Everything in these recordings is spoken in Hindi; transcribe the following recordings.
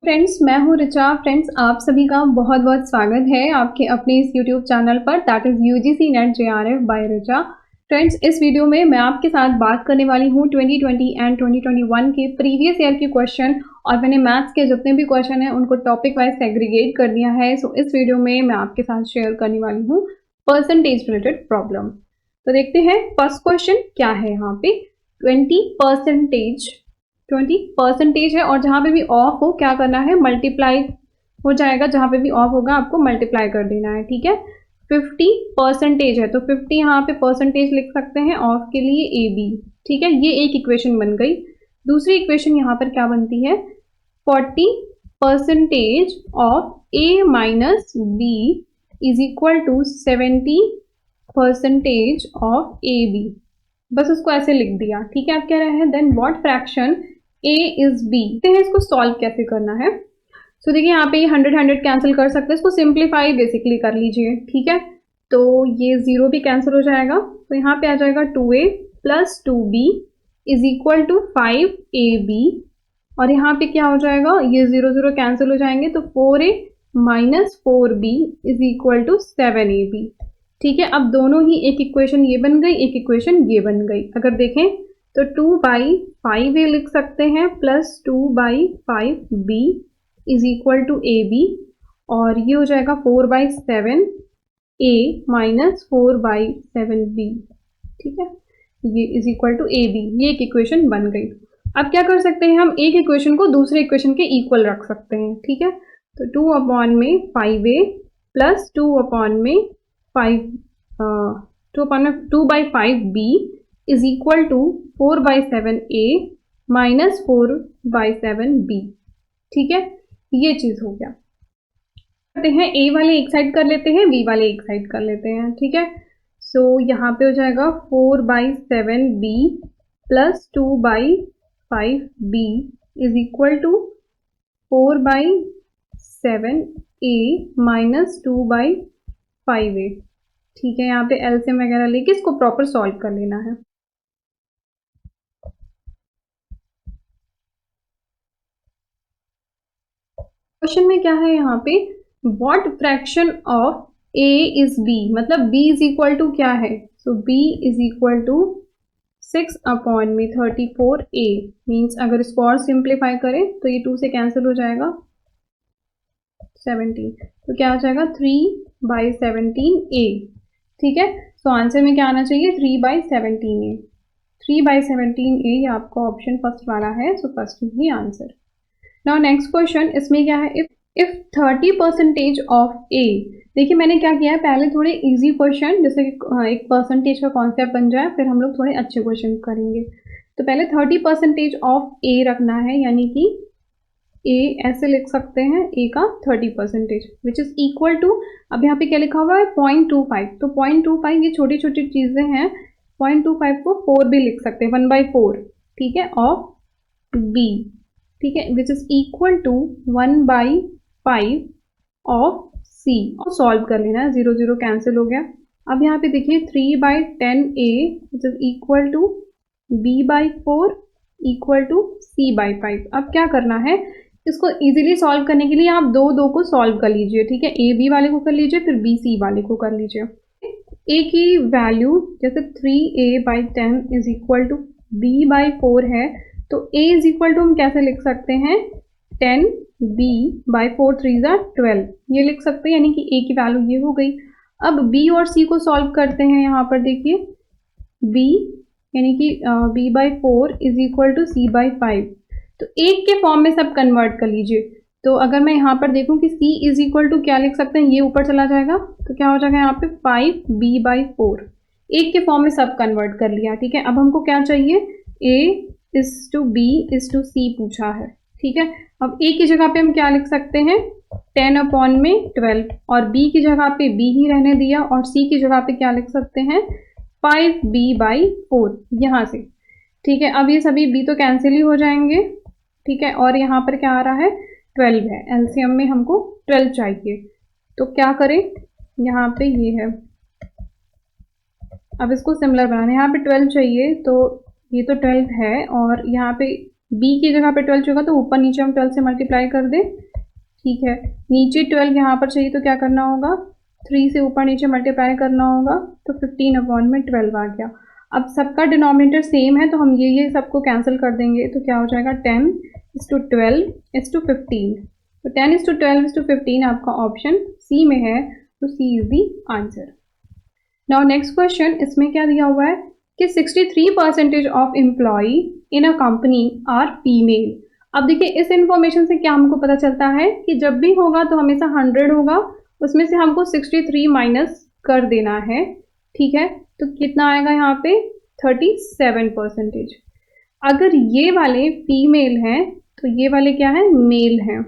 फ्रेंड्स, मैं हूँ रिचा। फ्रेंड्स, आप सभी का बहुत बहुत स्वागत है आपके अपने इस यूट्यूब चैनल पर, that is UGC NET JRF by Richa. Friends, इस वीडियो में मैं आपके साथ बात करने वाली हूँ 2020 एंड 2021 के प्रीवियस ईयर के क्वेश्चन, और मैंने मैथ्स के जितने भी क्वेश्चन हैं उनको टॉपिक वाइज सेग्रीगेट कर दिया है। सो इस वीडियो में मैं आपके साथ शेयर करने वाली हूँ परसेंटेज रिलेटेड प्रॉब्लम। तो देखते हैं फर्स्ट क्वेश्चन क्या है। यहाँ पे 20% है, और जहाँ पे भी ऑफ हो क्या करना है, मल्टीप्लाई हो जाएगा। जहाँ पे भी ऑफ होगा आपको मल्टीप्लाई कर देना है, ठीक है। 50% है तो 50 यहाँ पे परसेंटेज लिख सकते हैं ऑफ के लिए ए बी, ठीक है। ये एक इक्वेशन बन गई। दूसरी इक्वेशन यहाँ पर क्या बनती है, 40% of a minus b is equal to 70% of a b. बस उसको ऐसे लिख दिया, ठीक है। आप कह रहे हैं then what fraction a is b, तो इसको सॉल्व कैसे करना है। सो देखिए यहाँ पे 100 कैंसिल कर सकते हैं, इसको सिंप्लीफाई बेसिकली कर लीजिए, ठीक है। तो ये 0 भी कैंसिल हो जाएगा, तो यहाँ पे आ जाएगा 2a plus 2b is equal to 5ab, और यहाँ पे क्या हो जाएगा, ये 0 0 कैंसिल हो जाएंगे, तो 4a minus 4b is equal to 7ab, ठीक है। अब दोनों ही, एक इक्वेशन ये बन गई, एक इक्वेशन ये बन गई। अगर देखें तो 2/5a लिख सकते हैं plus 2/5b is equal to a b, और ये हो जाएगा 4/7a माइनस 4/7b, ठीक है। ये is equal to a b, ये एक इक्वेशन बन गई। अब क्या कर सकते हैं, हम एक इक्वेशन को दूसरे इक्वेशन के इक्वल रख सकते हैं, ठीक है। तो 2/5a plus 2/5b is equal to 4/7a minus 4/7b, ठीक है। ये चीज हो गया। करते हैं ए वाले एक साइड कर लेते हैं, बी वाले एक साइड कर लेते हैं, ठीक है। सो यहाँ पे हो जाएगा 4/7b plus 2/5b is equal to 4/7a minus 2/5a, ठीक है। यहाँ पे एलसीएम वगैरह लेके इसको प्रॉपर सॉल्व कर लेना है। क्वेश्चन में क्या है यहाँ पे, what fraction of a is b, मतलब b इज इक्वल टू क्या है, so b is equal to 6/34a means, अगर इसको और सिंप्लीफाई करें तो ये 2 से कैंसिल हो जाएगा, 17, तो क्या आ जाएगा 3/17a, ठीक है। सो आंसर में क्या आना चाहिए, 3/17a। 3/17a ये आपका ऑप्शन फर्स्ट वाला है, सो फर्स्ट ही आंसर। नाउ नेक्स्ट क्वेश्चन, इसमें क्या है, इफ 30% ऑफ ए। देखिए मैंने क्या किया है, पहले थोड़े इजी क्वेश्चन, जैसे कि एक परसेंटेज का कॉन्सेप्ट बन जाए, फिर हम लोग थोड़े अच्छे क्वेश्चन करेंगे। तो पहले 30% ऑफ ए रखना है, यानी कि ए ऐसे लिख सकते हैं, ए का 30% विच इज इक्वल टू, अब यहाँ पे क्या लिखा हुआ है 0.25, तो 0.25 ये छोटी छोटी चीजें हैं, 0.25 को 4 भी लिख सकते हैं, 1/4, ठीक है, ऑफ बी, ठीक है, which is equal to 1/5 of C. और सॉल्व कर लेना है, 0 0 कैंसिल हो गया। अब यहाँ पे देखिए 3/10a which is equal to b/4 equal to c/5। अब क्या करना है, इसको इजीली सॉल्व करने के लिए आप 2 को सॉल्व कर लीजिए, ठीक है। ए बी वाले को कर लीजिए, फिर बी सी वाले को कर लीजिए। ए की वैल्यू जैसे 3a/10 is equal to b/4 है, तो a इज इक्वल टू हम कैसे लिख सकते हैं, 10b/4 3 12, ये लिख सकते हैं, यानी कि a की वैल्यू ये हो गई। अब b और c को सॉल्व करते हैं, यहाँ पर देखिए b यानी कि b/4 is equal to c/5, तो एक के फॉर्म में सब कन्वर्ट कर लीजिए। तो अगर मैं यहाँ पर देखूँ कि c इज इक्वल टू क्या लिख सकते हैं, ये ऊपर चला जाएगा, तो क्या हो जाएगा यहाँ पे 5b/4, एक के फॉर्म में सब कन्वर्ट कर लिया, ठीक है। अब हमको क्या चाहिए, a is to b is to c पूछा है, ठीक है। अब a की जगह पे हम क्या लिख सकते हैं, 10/12, और b की जगह पे b ही रहने दिया, और c की जगह पे क्या लिख सकते हैं, 5b/4 यहाँ से, ठीक है। अब ये सभी b तो कैंसिल ही हो जाएंगे, ठीक है, और यहाँ पर क्या आ रहा है, 12 है, एलसीएम में हमको 12 चाहिए, तो क्या करें, यहाँ पे ये है, अब इसको सिमिलर बनाना है, यहाँ पे 12 चाहिए, तो ये तो 12 है, और यहाँ पे बी की जगह पे 12 चाहिए तो ऊपर नीचे हम 12 से मल्टीप्लाई कर दें, ठीक है। नीचे 12 यहाँ पर चाहिए तो क्या करना होगा, 3 से ऊपर नीचे मल्टीप्लाई करना होगा, तो 15/12 आ गया। अब सबका डिनोमिनेटर सेम है तो हम ये सबको कैंसिल कर देंगे, तो क्या हो जाएगा 10:12:15। तो 10:12:15 आपका ऑप्शन सी में है, तो C is the answer. Now next question, इसमें क्या दिया हुआ है कि 63% of employee in a company are female. अब देखिए इस इंफॉर्मेशन से क्या हमको पता चलता है कि जब भी होगा तो हमेशा 100 होगा, उसमें से हमको 63 माइनस कर देना है, ठीक है। तो कितना आएगा यहाँ पे 37%। अगर ये वाले फीमेल हैं तो ये वाले क्या है, मेल हैं।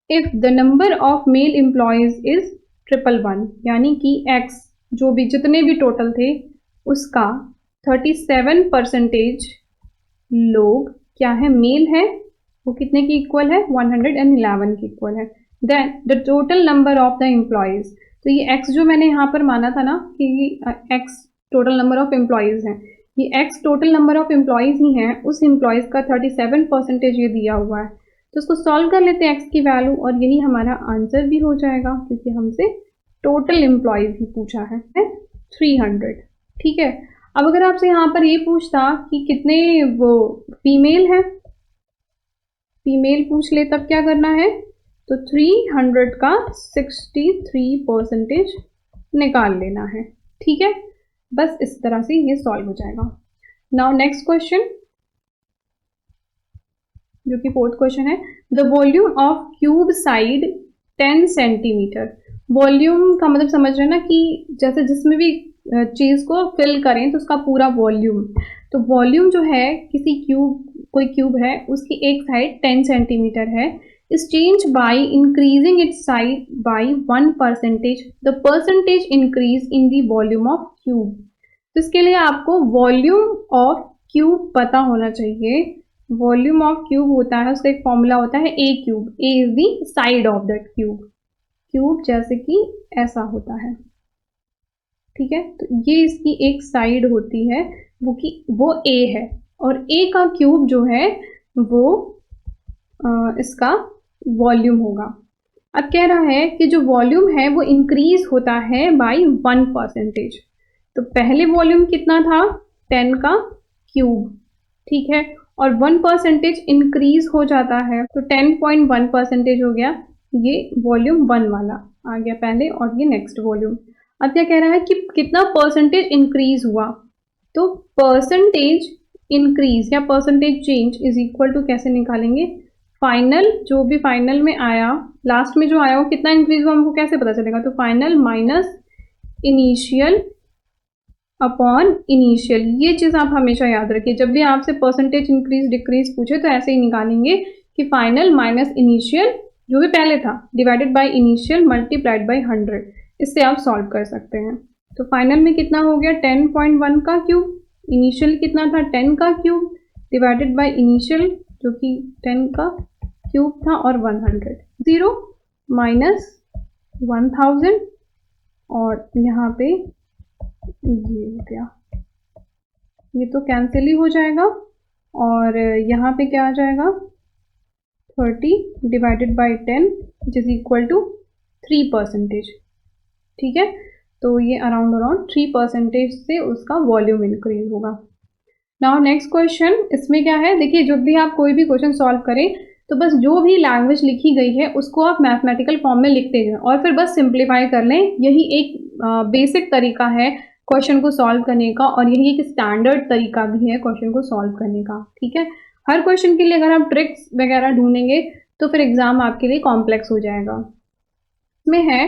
If the number of male employees is 111, यानी कि एक्स जो भी जितने भी टोटल थे उसका 37% लोग क्या है, मेल है, वो कितने की इक्वल है, 111 की इक्वल है। Then the total number of the employees, तो ये एक्स जो मैंने यहाँ पर माना था ना कि X total number of employees हैं, ये X total number of employees ही हैं, उस एम्प्लॉयज का 37% ये दिया हुआ है। तो उसको सॉल्व कर लेते हैं एक्स की वैल्यू, और यही हमारा आंसर भी हो जाएगा क्योंकि हमसे टोटल एम्प्लॉयज ही पूछा है 300, ठीक है। अब अगर आपसे यहाँ पर ये पूछता कि कितने वो फीमेल है, फीमेल पूछ ले तब क्या करना है, तो 300 का 63% निकाल लेना है, ठीक है। बस इस तरह से ये सॉल्व हो जाएगा। नाउ नेक्स्ट क्वेश्चन जो कि फोर्थ क्वेश्चन है, the volume of cube side 10 centimetre. Volume का मतलब समझ रहे हैं ना कि जैसे जिसमें भी चीज को फिल करें तो उसका पूरा वॉल्यूम, तो वॉल्यूम जो है किसी क्यूब, कोई क्यूब है उसकी एक साइड 10 सेंटीमीटर है, is change by increasing its side by 1%, the percentage increase in the volume of cube. तो इसके लिए आपको वॉल्यूम ऑफ क्यूब पता होना चाहिए। वॉल्यूम ऑफ क्यूब होता है, उसका एक फॉर्मूला होता है A cube, A is the side of that cube, cube जैसे कि ऐसा होता है, ठीक है। तो ये इसकी एक साइड होती है, वो ए है, और ए का क्यूब जो है वो इसका वॉल्यूम होगा। अब कह रहा है कि जो वॉल्यूम है वो इंक्रीज होता है बाय 1%। तो पहले वॉल्यूम कितना था, 10 का क्यूब, ठीक है, और 1% इंक्रीज हो जाता है, तो 10.1% हो गया, ये वॉल्यूम 1 वाला आ गया पहले, और ये नेक्स्ट वॉल्यूम। अब क्या कह रहा है कि कितना परसेंटेज इंक्रीज हुआ, तो परसेंटेज इंक्रीज या percentage change is equal to कैसे निकालेंगे, फाइनल जो भी फाइनल में आया, लास्ट में जो आया वो कितना इंक्रीज हुआ हमको कैसे पता चलेगा, तो final minus initial upon initial. ये चीज़ आप हमेशा याद रखिए, जब भी आपसे परसेंटेज इंक्रीज डिक्रीज पूछे तो ऐसे ही निकालेंगे कि फाइनल माइनस इनिशियल जो भी पहले था divided by initial multiplied by 100, इससे आप सॉल्व कर सकते हैं। तो फाइनल में कितना हो गया 10.1 का क्यूब, इनिशियल कितना था 10 का क्यूब, डिवाइडेड बाय इनिशियल जो कि 10 का क्यूब था, और 100, 0 माइनस 1000, और यहाँ पे ये हो गया, ये तो कैंसिल ही हो जाएगा, और यहाँ पे क्या आ जाएगा 30 divided by 10 which is equal to 3%, ठीक है। तो ये अराउंड 3% से उसका वॉल्यूम इंक्रीज होगा। नाउ नेक्स्ट क्वेश्चन, इसमें क्या है, देखिए जब भी आप कोई भी क्वेश्चन सॉल्व करें तो बस जो भी लैंग्वेज लिखी गई है उसको आप मैथमेटिकल फॉर्म में लिखते जाएं और फिर बस सिंप्लीफाई कर लें। यही एक बेसिक तरीका है क्वेश्चन को सॉल्व करने का, और यही एक स्टैंडर्ड तरीका भी है क्वेश्चन को सॉल्व करने का, ठीक है। हर क्वेश्चन के लिए अगर आप ट्रिक्स वगैरह ढूंढेंगे तो फिर एग्जाम आपके लिए कॉम्प्लेक्स हो जाएगा। इसमें है,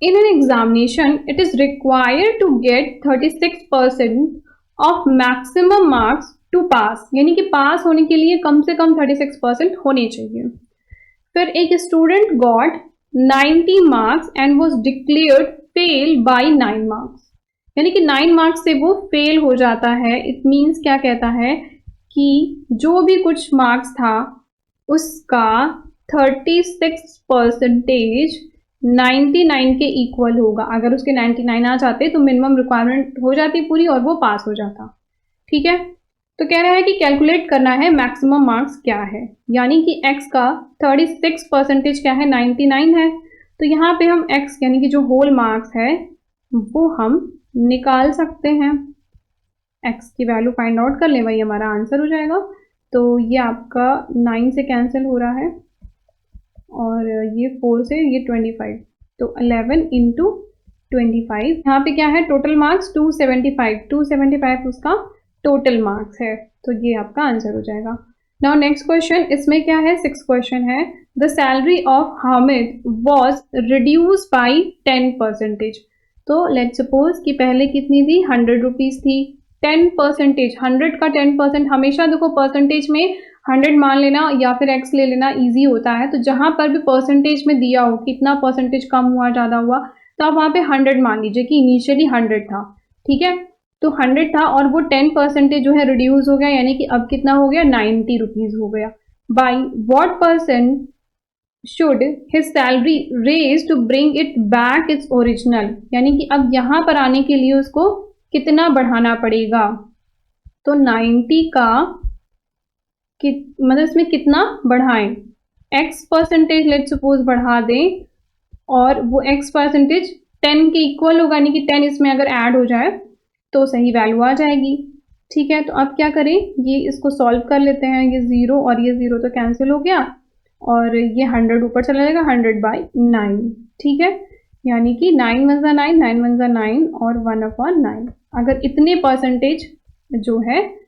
in an examination it is required to get 36% of maximum marks to pass, यानी कि पास होने के लिए कम से कम 36% होने चाहिए। फिर एक student got 90 marks and was declared fail by 9 marks, यानी कि 9 मार्क्स से वो फेल हो जाता है। इट मीन्स क्या कहता है कि जो भी कुछ मार्क्स था उसका 36% 99 के इक्वल होगा। अगर उसके 99 आ जाते तो मिनिमम रिक्वायरमेंट हो जाती पूरी और वो पास हो जाता, ठीक है। तो कह रहा है कि कैलकुलेट करना है मैक्सिमम मार्क्स क्या है, यानी कि x का 36% क्या है, 99 है। तो यहाँ पे हम x यानी कि जो होल मार्क्स है वो हम निकाल सकते हैं, x की वैल्यू फाइंड आउट कर लें, वही हमारा आंसर हो जाएगा। तो ये आपका 9 से कैंसिल हो रहा है और ये 4 से ये 25, तो 11 इंटू 25, यहाँ पे क्या है टोटल मार्क्स 275 उसका टोटल मार्क्स है, तो ये आपका आंसर हो जाएगा। नाउ नेक्स्ट क्वेश्चन, इसमें क्या है, 6 क्वेश्चन है। The salary of Hamid was reduce by 10%। तो लेट सपोज कि पहले कितनी थी, 100 रुपीज़ थी, 10%, 100 का 10%, हमेशा देखो परसेंटेज में 100 मान लेना या फिर x ले लेना ईजी होता है। तो जहाँ पर भी परसेंटेज में दिया हो कितना परसेंटेज कम हुआ ज़्यादा हुआ, तो आप वहाँ पे 100 मान लीजिए कि इनिशियली 100 था, ठीक है। तो 100 था और वो 10% जो है रिड्यूस हो गया, यानी कि अब कितना हो गया, 90 रुपीज़ हो गया। By what person should his salary raise to bring it back its original, यानी कि अब यहाँ पर आने के लिए उसको कितना बढ़ाना पड़ेगा। तो 90 का मतलब इसमें कितना बढ़ाएं, x% लेट सपोज बढ़ा दें और वो x% 10 के इक्वल होगा, यानी कि 10 इसमें अगर ऐड हो जाए तो सही वैल्यू आ जाएगी, ठीक है। तो अब क्या करें, ये इसको सॉल्व कर लेते हैं, ये 0 और ये 0 तो कैंसिल हो गया और ये 100 ऊपर चला जाएगा, 100/9, ठीक है। यानी कि 9 1 9 9 1 9 और 1/9, अगर इतने परसेंटेज जो है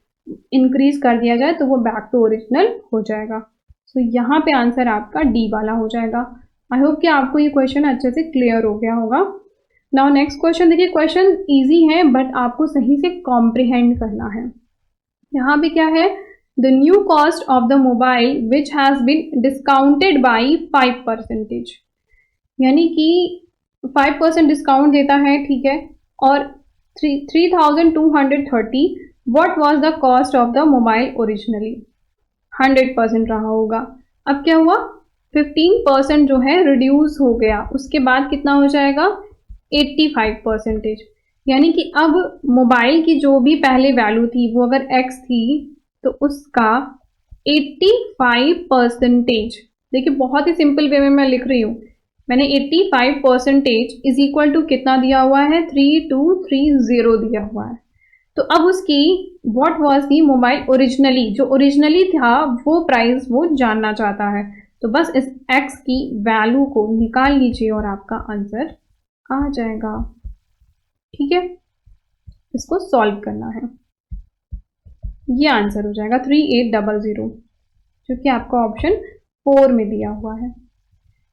इंक्रीज कर दिया जाए तो वो बैक टू ओरिजिनल हो जाएगा। तो यहाँ पे आंसर आपका डी वाला हो जाएगा। आई होप कि आपको ये क्वेश्चन अच्छे से क्लियर हो गया होगा। नाउ नेक्स्ट क्वेश्चन देखिए, क्वेश्चन इजी है बट आपको सही से कॉम्प्रिहेंड करना है। यहाँ पे क्या है, the new cost of the mobile which has been discounted by 5%, यानी कि 5% डिस्काउंट देता है, ठीक है, और 3230, what was the cost of the mobile originally, 100% रहा होगा। अब क्या हुआ, 15% जो है रिड्यूस हो गया, उसके बाद कितना हो जाएगा, 85%, यानी कि अब मोबाइल की जो भी पहले वैल्यू थी वो अगर x थी तो उसका 85%, देखिए बहुत ही सिंपल वे में मैं लिख रही हूँ, मैंने 85% इज इक्वल टू कितना दिया हुआ है, 3230 दिया हुआ है। तो अब उसकी what was the mobile originally, जो ओरिजिनली था वो प्राइस वो जानना चाहता है। तो बस इस x की वैल्यू को निकाल लीजिए और आपका आंसर आ जाएगा, ठीक है। इसको सॉल्व करना है, ये आंसर हो जाएगा 3800, जो कि आपका ऑप्शन 4 में दिया हुआ है।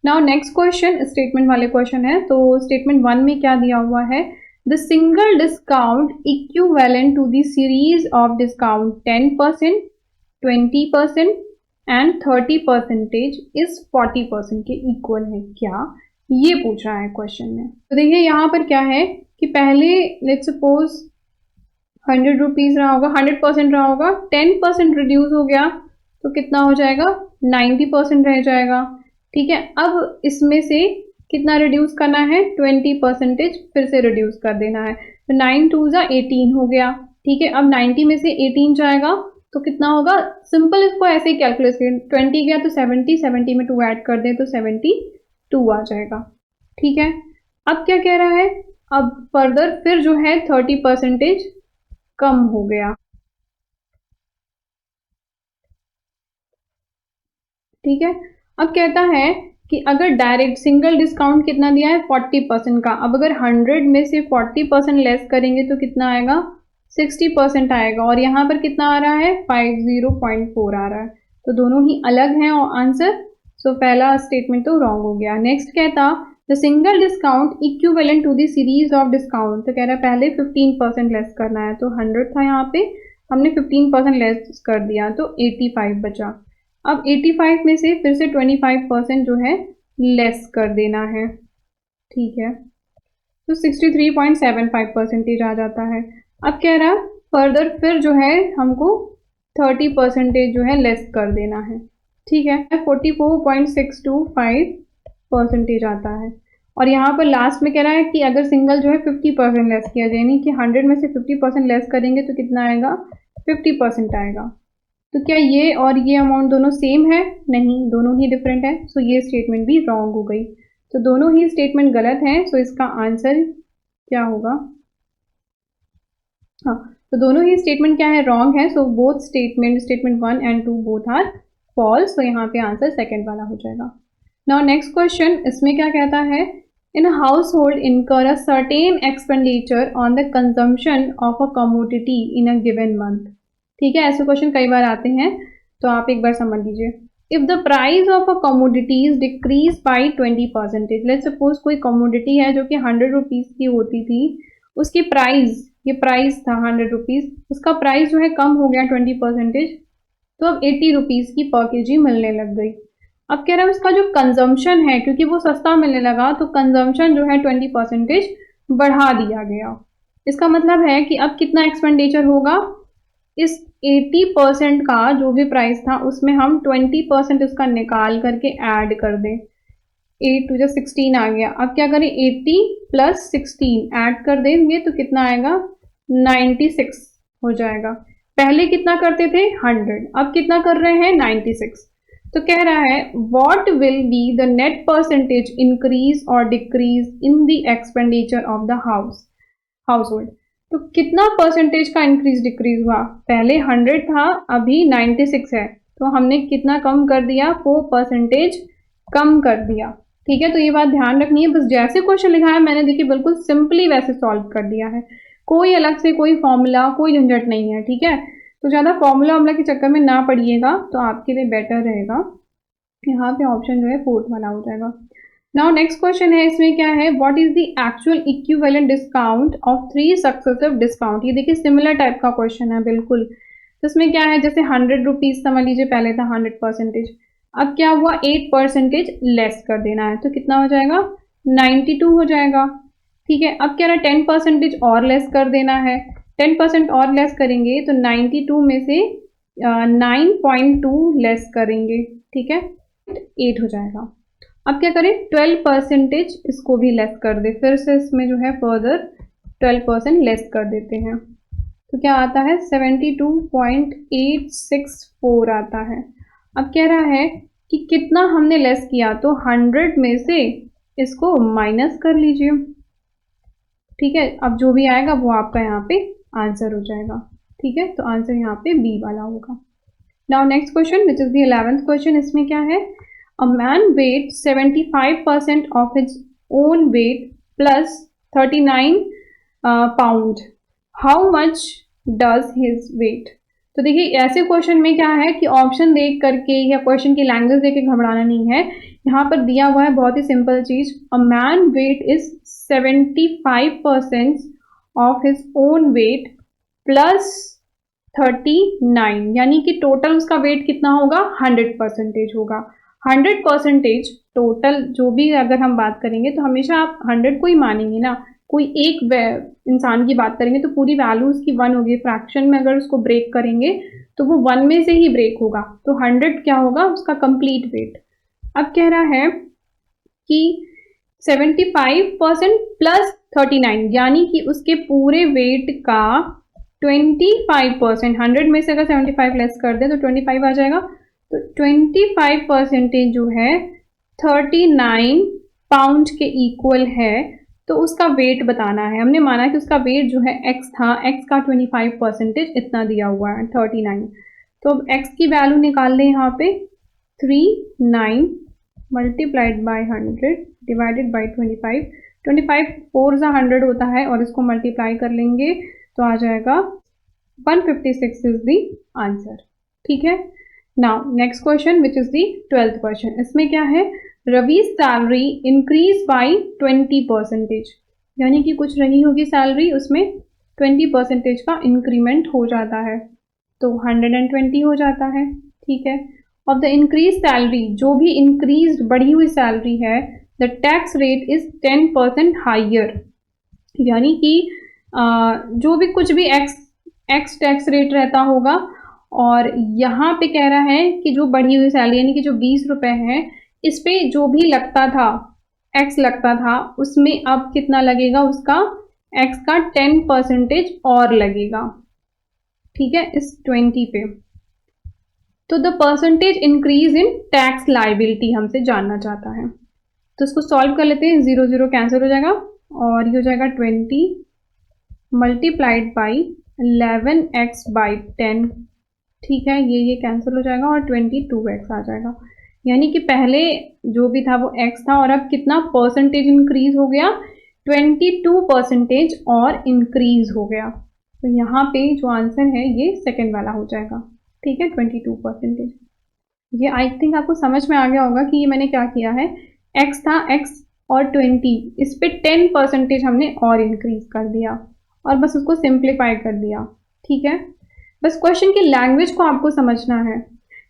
नाउ नेक्स्ट क्वेश्चन स्टेटमेंट वाले क्वेश्चन है। तो स्टेटमेंट 1 में क्या दिया हुआ है, the single discount equivalent to the series of discount 10%, 20% and 30% is 40% के इक्वल है क्या, ये पूछ रहा है क्वेश्चन में। तो देखिए यहाँ पर क्या है कि पहले लेट्स सपोज 100 रुपीज़ रहा होगा, 100% रहा होगा, 10% रिड्यूस हो गया तो कितना हो जाएगा, 90% रह जाएगा, ठीक है। अब इसमें से कितना रिड्यूस करना है, 20% फिर से रिड्यूस कर देना है, तो 9 2 18 हो गया, ठीक है। अब 90 में से 18 जाएगा तो कितना होगा, सिंपल इसको ऐसे ही कैलकुलेट करें, 20 गया तो 70, 70 में 2 ऐड कर दें तो 72 आ जाएगा, ठीक है। अब क्या कह रहा है, अब फर्दर फिर जो है 30% कम हो गया, ठीक है। अब कहता है कि अगर डायरेक्ट सिंगल डिस्काउंट कितना दिया है, 40% का, अब अगर 100 में से 40% लेस करेंगे तो कितना आएगा, 60% आएगा, और यहाँ पर कितना आ रहा है, 50.4 आ रहा है, तो दोनों ही अलग हैं और आंसर, सो पहला स्टेटमेंट तो रॉन्ग हो गया। नेक्स्ट कहता the single discount equivalent to the series of discount, तो कह रहा है पहले 15% लेस करना है, तो 100 था यहाँ पे, हमने 15% लेस कर दिया तो 85 बचा। अब 85 में से फिर से 25% जो है लेस कर देना है, ठीक है, तो 63.75% आ जाता है। अब कह रहा फर्दर फिर जो है हमको 30% जो है लेस कर देना है, ठीक है, 44.625% आता है। और यहाँ पर लास्ट में कह रहा है कि अगर सिंगल जो है 50% लेस किया जाए, यानी कि 100 में से 50% लेस करेंगे तो कितना आएगा, 50% आएगा। तो क्या ये और ये अमाउंट दोनों सेम है? नहीं, दोनों ही डिफरेंट है। सो ये स्टेटमेंट भी रॉन्ग हो गई। तो दोनों ही स्टेटमेंट गलत हैं। सो इसका आंसर क्या होगा? हाँ, तो दोनों ही स्टेटमेंट क्या है? रॉन्ग है। So both statement 1 and 2 both are false. तो यहाँ पे आंसर सेकेंड वाला हो जाएगा। नाउ नेक्स्ट क्वेश्चन, इसमें क्या कहता है? इन अ हाउस होल्ड इनकर a certain expenditure on the consumption of a commodity in a given month. ठीक है, ऐसे क्वेश्चन कई बार आते हैं, तो आप एक बार समझ लीजिए। If the price of a commodities decrease by 20%, let's suppose कोई कमोडिटी है जो कि 100 रुपीज की होती थी, उसकी प्राइस, ये प्राइस था 100 रुपीज, उसका प्राइस जो है कम हो गया 20%, तो अब 80 रुपीज की पर केजी मिलने लग गई। अब कह रहा है उसका जो कंजम्पशन है, क्योंकि वो सस्ता मिलने लगा, तो कंजम्पशन जो है 20% बढ़ा दिया गया। इसका मतलब है कि अब कितना एक्सपेंडिचर होगा? इस 80% का जो भी प्राइस था उसमें हम 20% उसका निकाल करके ऐड कर दें। 8 टू 16 आ गया। अब क्या करें? 80 प्लस 16 ऐड कर देंगे तो कितना आएगा? 96 हो जाएगा। पहले कितना करते थे? 100, अब कितना कर रहे हैं? 96। तो कह रहा है what will be the net percentage increase और decrease in the expenditure of the household. तो कितना परसेंटेज का इंक्रीज डिक्रीज हुआ? पहले 100 था, अभी 96 है, तो हमने कितना कम कर दिया? 4% कम कर दिया। ठीक है, तो ये बात ध्यान रखनी है। बस जैसे क्वेश्चन लिखा है मैंने, देखिए बिल्कुल सिंपली वैसे सॉल्व कर दिया है, कोई अलग से कोई फॉर्मूला, कोई झंझट नहीं है। ठीक है, तो ज़्यादा फॉर्मूला वॉर्मूला के चक्कर में ना पड़िएगा, तो आपके लिए बेटर रहेगा। यहाँ पे ऑप्शन जो है फोर्थ वाला हो जाएगा। नाउ नेक्स्ट क्वेश्चन है, इसमें क्या है? What is the actual equivalent discount of 3 successive discount. ये देखिए सिमिलर टाइप का क्वेश्चन है बिल्कुल। तो इसमें क्या है? जैसे 100 रुपीज समझ लीजिए, पहले था 100%, अब क्या हुआ? 8% लेस कर देना है, तो कितना हो जाएगा? 92 हो जाएगा। ठीक है, अब क्या रहा? 10% और लेस कर देना है। 10% और लेस करेंगे तो 92 में से 9.2 लेस करेंगे। ठीक है, 8 हो जाएगा। अब क्या करें? 12% इसको भी लेस कर दे, फिर से इसमें जो है फर्दर 12% लेस कर देते हैं, तो क्या आता है? 72.864 आता है। अब कह रहा है कि कितना हमने लेस किया, तो 100 में से इसको माइनस कर लीजिए। ठीक है, अब जो भी आएगा वो आपका यहाँ पे आंसर हो जाएगा। ठीक है, तो आंसर यहाँ पे बी वाला होगा। Now next question which is the 11th question. इसमें क्या है? A man weighed 75% of his own weight plus 39 pound. How much does his weight? तो देखिए ऐसे क्वेश्चन में क्या है कि ऑप्शन देख करके या क्वेश्चन की लैंग्वेज देख के घबराना नहीं है। यहाँ पर दिया हुआ है बहुत ही सिंपल चीज, a man weight is 75% of his own weight plus 39, यानी कि टोटल उसका वेट कितना होगा? 100% होगा। 100% टोटल जो भी अगर हम बात करेंगे तो हमेशा आप 100 को ही मानेंगे ना। कोई एक इंसान की बात करेंगे तो पूरी वैल्यू उसकी 1 होगी, फ्रैक्शन में अगर उसको ब्रेक करेंगे तो वो 1 में से ही ब्रेक होगा, तो 100 क्या होगा? उसका कंप्लीट वेट। अब कह रहा है कि 75% प्लस 39, यानी कि उसके पूरे वेट का 25%, 100 में से अगर 75 लेस कर दे तो 25 आ जाएगा, तो 25% जो है 39 पाउंड के इक्वल है। तो उसका वेट बताना है। हमने माना कि उसका वेट जो है x था, x का 25% इतना दिया हुआ है 39, तो अब x की वैल्यू निकाल लें यहाँ पे। 39 मल्टीप्लाइड बाई 100 डिवाइडेड बाई 25, 25 4 ज़ा 100 होता है, और इसको मल्टीप्लाई कर लेंगे तो आ जाएगा 156 इज द आंसर। ठीक है, now next question which is the 12th question. इसमें क्या है? रवि सैलरी इंक्रीज बाई 20%, यानी कि कुछ रही होगी सैलरी, उसमें 20% का इंक्रीमेंट हो जाता है, तो 120 हो जाता है। ठीक है, ऑफ द इंक्रीज सैलरी, जो भी इंक्रीज बढ़ी हुई सैलरी है, the tax rate is 10% higher, यानी कि जो भी कुछ भी एक्स टैक्स रेट रहता होगा, और यहाँ पे कह रहा है कि जो बढ़ी हुई सैलरी यानी कि जो 20 रुपए है, इस पे जो भी लगता था, एक्स लगता था, उसमें अब कितना लगेगा? उसका एक्स का 10% और लगेगा। ठीक है, इस 20 पे। तो the percentage increase in tax liability हमसे जानना चाहता है, तो इसको सॉल्व कर लेते हैं। 0 0 कैंसिल हो जाएगा और ये हो जाएगा 20 मल्टीप्लाइड बाई 11x/10। ठीक है, ये कैंसिल हो जाएगा और 22x आ जाएगा। यानी कि पहले जो भी था वो x था और अब कितना परसेंटेज इंक्रीज हो गया, 22% और इंक्रीज हो गया। तो यहाँ पे जो आंसर है ये सेकेंड वाला हो जाएगा। ठीक है, 22%। ये आई थिंक आपको समझ में आ गया होगा कि ये मैंने क्या किया है, x था, x और 20, इस पे 10% हमने और इंक्रीज कर दिया और बस उसको सिंप्लीफाई कर दिया। ठीक है, बस क्वेश्चन की लैंग्वेज को आपको समझना है।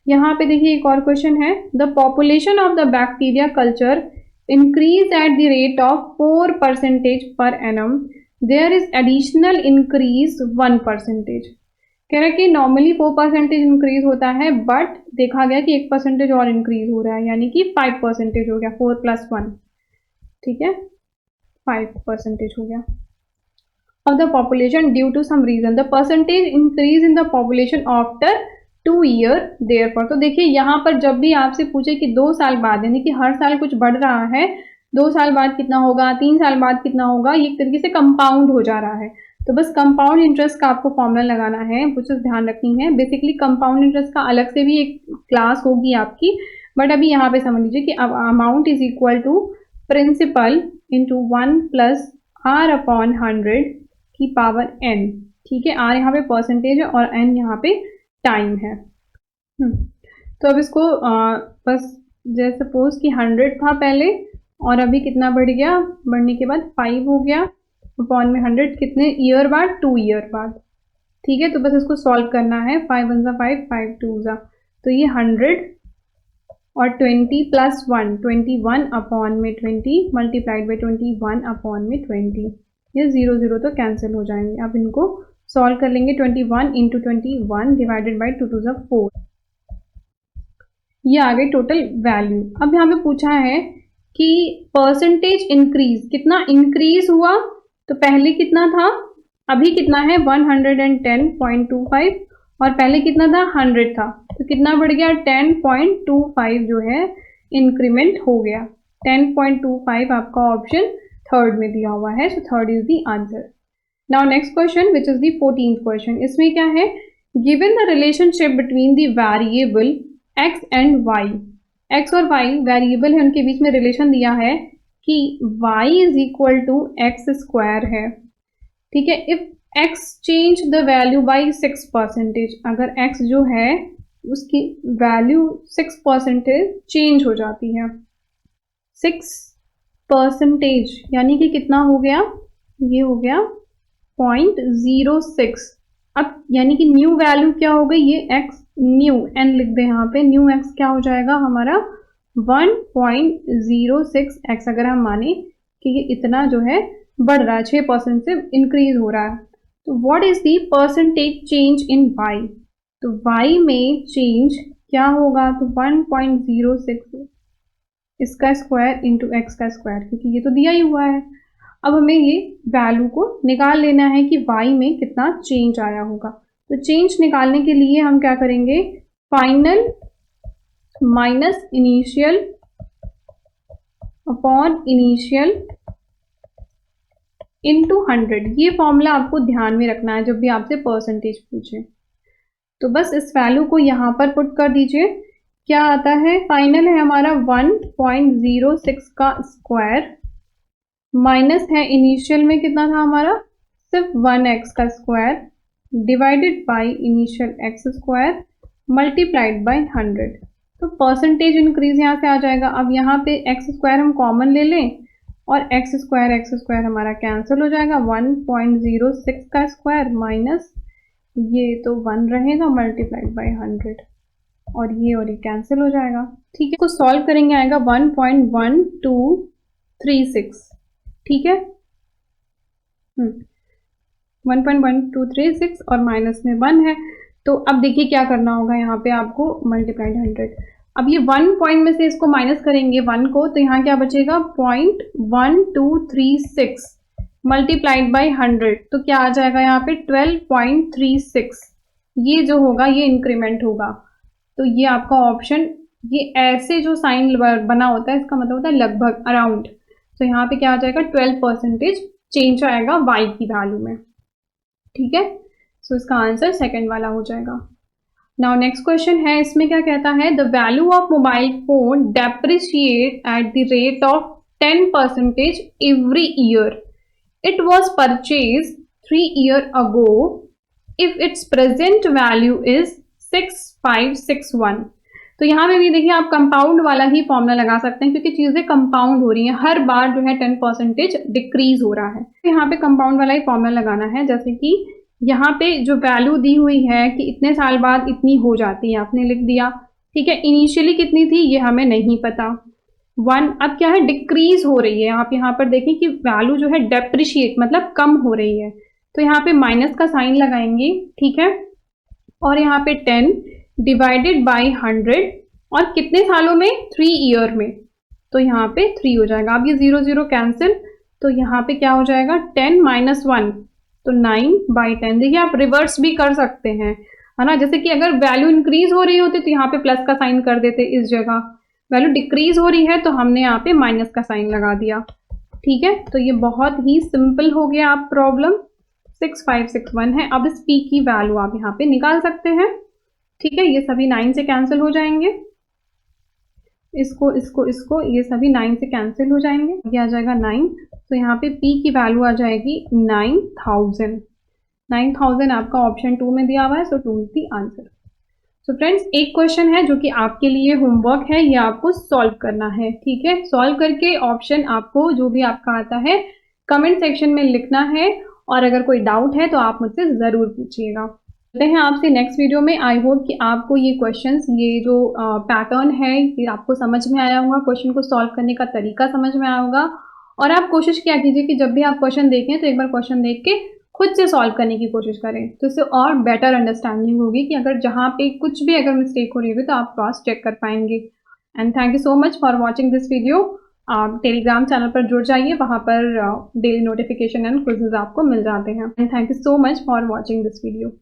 यहाँ पे देखिए एक और क्वेश्चन है, the population of the bacteria culture increase at the rate of 4% पर annum, there is additional increase 1%। कह रहा है कि नॉर्मली 4% इंक्रीज होता है, बट देखा गया कि 1% और इंक्रीज हो रहा है, यानी कि 5% हो गया, 4 + 1। ठीक है, 5% हो गया of the population due to some reason, the percentage increase in the population after 2 year therefore। तो देखिए यहाँ पर जब भी आपसे पूछे कि 2 साल बाद, यानी कि हर साल कुछ बढ़ रहा है, 2 साल बाद कितना होगा, 3 साल बाद कितना होगा, ये एक तरीके से कंपाउंड हो जा रहा है। तो बस कंपाउंड इंटरेस्ट का आपको फॉर्मूला लगाना है, कुछ ध्यान रखनी है। बेसिकली कंपाउंड इंटरेस्ट का अलग से भी एक क्लास होगी आपकी, बट अभी यहाँ पे समझ लीजिए कि अब amount is equal to principal into 1 + r/100 की पावर n। ठीक है, r यहाँ पे परसेंटेज है और n यहाँ पे टाइम है। तो अब इसको बस जैसे सपोज कि 100 था पहले और अभी कितना बढ़ गया, बढ़ने के बाद 5 हो गया, अपॉन में 100 कितने ईयर बाद, 2 ईयर बाद। ठीक है, तो बस इसको सॉल्व करना है। 5 1 5, 5 2 जा, तो ये 100 और 20 + 1 21 अपॉन में 20 मल्टीप्लाइड बाई 21 अपॉन में 20। ये 0 0 तो कैंसिल हो जाएंगे। अब इनको सॉल्व कर लेंगे। 21 × 21 डिवाइडेड बाई 2 2 4, ये आ गई टोटल वैल्यू। अब यहाँ पे पूछा है कि परसेंटेज इंक्रीज, कितना इंक्रीज हुआ, तो पहले कितना था, अभी कितना है 110.25 और पहले कितना था 100 था, तो कितना बढ़ गया 10.25 जो है इंक्रीमेंट हो गया। 10.25 आपका ऑप्शन थर्ड में दिया हुआ है, so third is the answer. Now next question which is the 14th question. इसमें क्या है, given the relationship between the variable x and y, x और y वेरिएबल है, उनके बीच में रिलेशन दिया है कि y is equal to x² है। ठीक है, if x change the value by 6%, अगर x जो है उसकी वैल्यू 6% चेंज हो जाती है, 6% यानी कि कितना हो गया, ये हो गया 0.06। अब यानी कि न्यू वैल्यू क्या हो गई, ये x न्यू n लिख दे यहाँ पे, न्यू x क्या हो जाएगा हमारा 1.06x, अगर हम माने कि ये इतना जो है बढ़ रहा है, 6% से इंक्रीज हो रहा है। तो what is the percentage change in y, तो y में चेंज क्या होगा, तो 1.06 इसका स्क्वायर इंटू x का स्क्वायर, क्योंकि ये तो दिया ही हुआ है। अब हमें ये वैल्यू को निकाल लेना है कि y में कितना चेंज आया होगा। तो चेंज निकालने के लिए हम क्या करेंगे, final minus initial upon initial into 100, ये फॉर्मूला आपको ध्यान में रखना है जब भी आपसे परसेंटेज पूछे। तो बस इस वैल्यू को यहाँ पर पुट कर दीजिए, क्या आता है, फाइनल है हमारा 1.06 का स्क्वायर, माइनस है इनिशियल में कितना था हमारा सिर्फ 1x का square, divided by initial x² multiplied by 100। तो परसेंटेज इंक्रीज यहाँ से आ जाएगा। अब यहाँ पे x² हम कॉमन ले लें और x² हमारा कैंसिल हो जाएगा, 1.06 का स्क्वायर माइनस ये तो 1 रहेगा मल्टीप्लाइड बाई 100 और ये कैंसिल हो जाएगा। ठीक है, इसको सॉल्व करेंगे आएगा 1.1236। ठीक है, 1.1236 और माइनस में 1 है। तो अब देखिए क्या करना होगा, यहाँ पे आपको मल्टीप्लाइड 100। अब ये 1 पॉइंट में से इसको माइनस करेंगे 1 को, तो यहाँ क्या बचेगा 0.1236 मल्टीप्लाइड बाई 100, तो क्या आ जाएगा यहाँ पे 12.36। ये जो होगा ये इंक्रीमेंट होगा। तो ये आपका ऑप्शन, ये ऐसे जो साइन बना होता है इसका मतलब होता है लगभग, अराउंड। तो यहाँ पे क्या आ जाएगा, 12% चेंज आएगा y की वैल्यू में। ठीक है, सो इसका आंसर सेकंड वाला हो जाएगा। नाउ नेक्स्ट क्वेश्चन है, इसमें क्या कहता है, the value of mobile phone depreciate eight the rate of 10% every year. It was purchase 3 years ago if its present value is 6561। तो यहाँ पे भी देखिए आप कंपाउंड वाला ही फॉर्मूला लगा सकते हैं, क्योंकि चीजें कंपाउंड हो रही हैं, हर बार जो है 10% डिक्रीज हो रहा है। तो यहाँ पे कंपाउंड वाला ही फॉर्मूला लगाना है। जैसे कि यहाँ पे जो वैल्यू दी हुई है कि इतने साल बाद इतनी हो जाती है, आपने लिख दिया। ठीक है, इनिशियली कितनी थी ये हमें नहीं पता, 1। अब क्या है, डिक्रीज हो रही है। आप यहाँ पर देखें कि वैल्यू जो है डेप्रिशिएट मतलब कम हो रही है, तो यहाँ पे माइनस का साइन लगाएंगे। ठीक है, और यहाँ पे 10 डिवाइडेड बाई 100, और कितने सालों में, 3 ईयर में, तो यहाँ पे 3 हो जाएगा। अब ये 0 0 कैंसिल, तो यहाँ पे क्या हो जाएगा, 10 - 1 तो 9/10। देखिए आप रिवर्स भी कर सकते हैं, है ना। जैसे कि अगर वैल्यू इंक्रीज हो रही होती तो यहाँ पे प्लस का साइन कर देते इस जगह, वैल्यू डिक्रीज हो रही है तो हमने यहाँ पे माइनस का साइन लगा दिया। ठीक है, तो ये बहुत ही सिंपल हो गया। आप प्रॉब्लम 6561 है। अब इस p की वैल्यू आप यहाँ पे निकाल सकते हैं। ठीक है, ये सभी 9 से कैंसिल हो जाएंगे, इसको ये सभी 9 से कैंसिल हो जाएंगे। ये आ जाएगा 9, तो यहाँ पे p की वैल्यू आ जाएगी 9000। 9000 आपका ऑप्शन 2 में दिया हुआ है, सो 2 is the answer. So friends, एक क्वेश्चन है जो कि आपके लिए होमवर्क है, ये आपको सॉल्व करना है। ठीक है, सॉल्व करके ऑप्शन आपको जो भी आपका आता है कमेंट सेक्शन में लिखना है, और अगर कोई डाउट है तो आप मुझसे ज़रूर पूछिएगा। मिलते हैं आपसे नेक्स्ट वीडियो में। आई होप कि आपको ये क्वेश्चंस, ये जो पैटर्न है ये आपको समझ में आया होगा, क्वेश्चन को सॉल्व करने का तरीका समझ में आया होगा। और आप कोशिश किया कीजिए कि जब भी आप क्वेश्चन देखें तो एक बार क्वेश्चन देख के खुद से सॉल्व करने की कोशिश करें, तो इससे और बेटर अंडरस्टैंडिंग होगी कि अगर जहाँ पे कुछ भी अगर मिस्टेक हो रही होगी तो आप क्रॉस चेक कर पाएंगे। And thank you so much for watching this video. आप टेलीग्राम चैनल पर जुड़ जाइए, वहाँ पर डेली नोटिफिकेशन एंड क्विज़ेस आपको मिल जाते हैं। And thank you so much for watching this video.